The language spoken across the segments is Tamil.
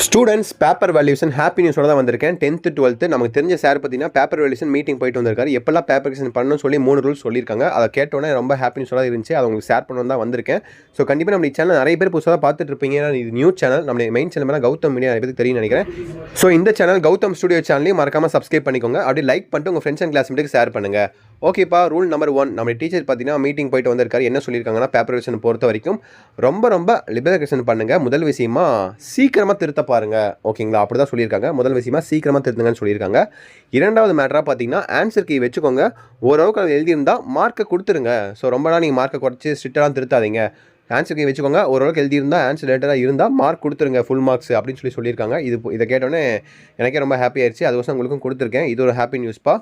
ஸ்டூடெண்ட்ஸ் பேப்பர் வேல்யூஷன் ஹாப்பி நியூஸோட தான் வந்திருக்கேன். 10th 12th நமக்கு தெரிஞ்ச சார் பார்த்தீங்கன்னா பேப்பர் வேல்யூஷன் மீட்டிங் போயிட்டு வந்திருக்காரு. எப்பெல்லாம் பேப்பர் வேல்யூஷன் பண்ணணும்னு சொல்லி 3 ரூல்ஸ் சொல்லியிருக்காங்க. அதை கேட்டோன்னே ரொம்ப ஹாப்பி நியூஸோட இருந்துச்சு. அதை உங்களுக்கு ஷேர் பண்ணணும் தான் வந்திருக்கேன். ஸோ கண்டிப்பாக நம்ம சேனல் நிறைய பேர் புதுசாக பார்த்துட்டு இருப்பீங்க. இது நியூ சேனல், நம்ம மெயின் சேனல் கௌதம் மீடியா நிறைய பேருக்கு தெரியும் நினைக்கிறேன். ஸோ இந்த சேனல் கௌதம் ஸ்டுடியோ சேனலையும் மறக்காமல் சப்ஸ்கிரைப் பண்ணிக்கோங்க. அப்படி லைக் பண்ணிட்டு உங்கள் ஃப்ரெண்ட்ஸ் அண்ட் கிளாஸ்மேட்டுக்கு ஷேர் பண்ணுங்கள். ஓகேப்பா. ரூல் நம்பர் 1, நம்ம டீச்சர் பார்த்தீங்கன்னா மீட்டிங் போயிட்டு வந்திருக்காரு. என்ன சொல்லியிருக்காங்கன்னா பேப்பர் வேல்யூஷன் பொறுத்த வரைக்கும் ரொம்ப லிபரேஷன் பண்ணுங்கள். முதல் விஷயமா சீக்கிரமாக திருத்த பாருங்கள். ஓகேங்களா, அப்படி தான் சொல்லியிருக்காங்க. முதல் விஷயமா சீக்கிரமாக திருத்துங்கன்னு சொல்லியிருக்காங்க. இரண்டாவது மேட்டராக பார்த்தீங்கன்னா ஆன்சர் கீ வச்சுக்கோங்க. ஓரளவுக்கு அது எழுதியிருந்தால் மார்க்கை கொடுத்துருங்க. ஸோ ரொம்ப நாள் நீங்கள் மார்க்கை குறைச்சி ஸ்ட்ரிக்டாக திருத்தாதீங்க. ஆன்சர் கீ வச்சுக்கோங்க. ஓரளவுக்கு எழுதியிருந்தால் ஆன்சர் லேட்டராக இருந்தால் மார்க் கொடுத்துருங்க, ஃபுல் மார்க்ஸ் அப்படின்னு சொல்லியிருக்காங்க. இதை கேட்டோன்னே எனக்கே ரொம்ப ஹாப்பி ஆயிடுச்சு. அதுக்கோசம் உங்களுக்கும் கொடுத்துருக்கேன். இது ஒரு ஹாப்பி நியூஸ்ப்பா.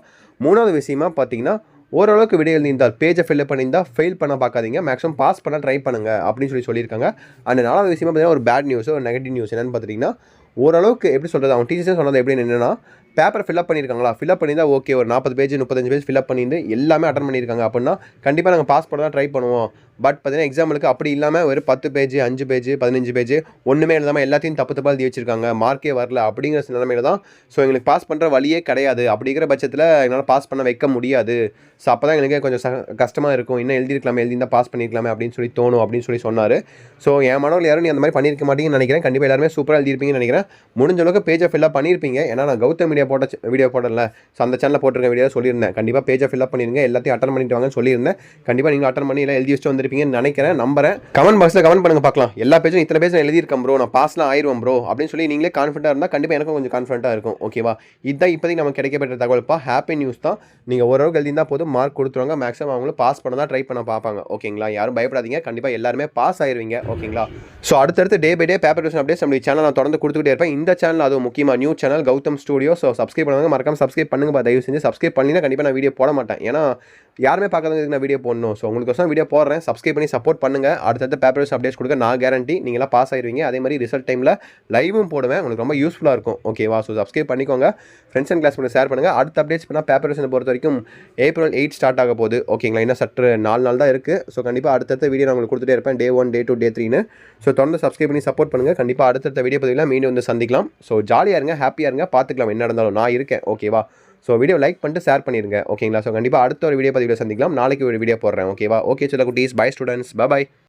மூணாவது விஷயமா பார்த்தீங்கன்னா ஓரளவுக்கு விடை எழுதியிருந்தால் பேஜை ஃபில்அப் பண்ணியிருந்தால் ஃபெயில் பண்ண பார்க்காதீங்க. மேக்ஸிமம் பாஸ் பண்ண ட்ரை பண்ணுங்கள் அப்படின்னு சொல்லியிருக்காங்க. அண்ட் நாலாவது விஷயமா பார்த்தீங்கன்னா ஒரு பேட் நியூஸ், ஒரு நெகட்டிவ் நியூஸ் என்னென்னு பார்த்துட்டிங்கன்னா ஓரளவுக்கு எப்படி சொல்கிறது, அவங்க டீச்சர்ஸே சொன்னது எப்படின்னு என்னென்னா பேப்பர் ஃபில்அப் பண்ணியிருக்காங்களா, ஃபில்அப் பண்ணியிருந்தால் ஓகே, ஒரு 40 பேஜ் 35 பேஜ் ஃபில்அப் பண்ணியிருந்து எல்லாமே அட்டன் பண்ணியிருக்காங்க அப்படின்னா கண்டிப்பாக நாங்கள் பாஸ் பண்ண தான் ட்ரை பண்ணுவோம். பட் பார்த்தீங்கன்னா எக்ஸாம்பிளுக்கு அப்படி இல்லாமல் ஒரு 10 பேஜ் 5 பேஜ் 15 பேஜ் ஒன்றுமே எழுதாமல் எல்லாத்தையும் தப்பு எழுதி வச்சிருக்காங்க, மார்க்கே வரல அப்படிங்கிற நிலைமையில தான். ஸோ எங்களுக்கு பாஸ் பண்ணுற வழியே கிடையாது. அப்படிங்கிற பட்சத்தில் எங்களால் பாஸ் பண்ண வைக்க முடியாது. ஸோ அப்போ தான் எங்களுக்கு கொஞ்சம் கஷ்டமாக இருக்கும். இன்னும் எழுதியிருந்தால் பாஸ் பண்ணியிருக்கலாமே அப்படின்னு தோணும் அப்படின்னு சொன்னார். ஸோ என் மனதில் யாரும் நீ அந்த மாதிரி பண்ணியிருக்க மாட்டீங்கன்னு நினைக்கிறேன். கண்டிப்பாக எல்லாருமே சூப்பராக எழுதியிருப்பீங்கன்னு நினைக்கிறேன். முடிஞ்ச அளவுக்கு பேஜை ஃபில்அப் பண்ணியிருப்பீங்க. ஏன்னா நான் கௌதம் மீடியா வீடியோ போடல, ஸோ அந்த சேனலில் போட்டிருக்க வீடியோ சொல்லியிருந்தேன். கண்டிப்பாக பேஜை ஃபில்அப் பண்ணிருங்க, எல்லாத்தையும் அட்டன் பண்ணிட்டு வாங்கன்னு சொல்லியிருந்தேன். கண்டிப்பாக நீங்கள் அட்டன் பண்ணி எல்லாம் எழுதி வச்சுட்டு வந்திருப்பீங்கன்னு நினைக்கிறேன், நம்புறேன். கமெண்ட் பாக்ஸில் கமெண்ட் பண்ணுங்க பார்க்கலாம். எல்லா பேஜும் இத்தனை பேஜ் எழுதியிருக்கேன் ப்ரோ, நான் பாஸ்லாம் ஆயிடுவேன் ப்ரோ அப்படின்னு சொல்லி நீங்களே கான்ஃபிடண்டாக இருந்தால் கண்டிப்பாக எனக்கும் கொஞ்சம் கான்ஃபிடண்டாக இருக்கும். ஓகேவா, இதுதான் இப்போதைக்கு நமக்கு கிடைக்கப்பட்ட தகவல்ப்பா. ஹாப்பி நியூஸ் தான். நீங்கள் ஓரளவுக்கு எழுதியிருந்தால் போதும், மார்க் கொடுத்துருவாங்க. மேக்ஸிமம் அவங்களும் பாஸ் பண்ண தான் ட்ரை பண்ண பார்ப்பாங்க. ஓகேங்களா, யாரும் பயப்படாதீங்க. கண்டிப்பாக எல்லாருமே பாஸ் ஆயிருவீங்க. ஓகேங்களா. ஸோ அடுத்தடுத்து day by day paper valuation updates நம்ம சேனல் நான் தொடர்ந்து கொடுத்துக்கிட்டே இருப்பேன். இந்த சேனல் அதுவும் முக்கியமாக new channel Gautam studio. So subscribe பண்ணுவாங்க, மறக்காம சப்ஸ்கிரைப் பண்ணுங்க. தயவு செஞ்சு சப்ஸ்கிரைப் பண்ணினா கண்டிப்பாக நான் வீடியோ போட மாட்டேன். ஏன்னா யாருமே பார்க்காதவங்களுக்கு நான் வீடியோ போடணும். ஸோ உங்களுக்கு வீடியோ போடுறேன், சப்ஸ்கிரைப் பண்ணி சப்போர்ட் பண்ணுங்கள். அடுத்தடுத்த பேப்பர் வேல்யூஷன் அப்டேட்ஸ் கொடுக்க நான் கேரண்டி நீங்களாம் பாஸ் ஆயிருவீங்க. அதே மாதிரி ரிசல்ட் டைமில் லைவும் போடுவேன், உங்களுக்கு ரொம்ப யூஸ்ஃபுல்லாக இருக்கும். ஓகேவா. ஸோ சப்ஸ்கிரைப் பண்ணிக்கோங்க, ஃப்ரெண்ட்ஸ் அண்ட் கிளாஸ் பண்ணி ஷேர் பண்ணுங்கள். அடுத்த அப்டேட்ஸ் பண்ணால் பேப்பர் வேல்யூஷனை பொறுத்த வரைக்கும் April 8 ஸ்டார்ட் ஆக போகுது. ஓகேங்களா, இன்னும் சற்று 4 நாள் தான் இருக்குது. ஸோ கண்டிப்பாக அடுத்தடுத்த வீடியோ நான் உங்களுக்கு கொடுத்துட்டே இருப்பேன். Day 1 Day 2 Day 3ன்னு. ஸோ தொடர்ந்து சப்ஸ்கிரைப் பண்ணி சப்போர்ட் பண்ணுங்கள். கண்டிப்பாக அடுத்தடுத்த வீடியோ பதிவில் மீண்டும் வந்து சந்திக்கலாம். ஸோ ஜாலியாக இருங்க, ஹாப்பியாக இருங்க, பார்த்துக்கலாம் என்ன நடந்தாலும் நான் இருக்கேன். ஓகேவா. ஸோ வீடியோ லைக் பண்ணிட்டு ஷேர் பண்ணிடுங்க. ஓகேங்களா. ஸோ கண்டிப்பாக அடுத்த ஒரு வீடியோ பதிவில் சந்திக்கலாம். நாளைக்கு ஒரு வீடியோ போடுறேன். ஓகேவா. ஓகே சொல்ல குட்டீஸ், பை ஸ்டூடெண்ட்ஸ், பை.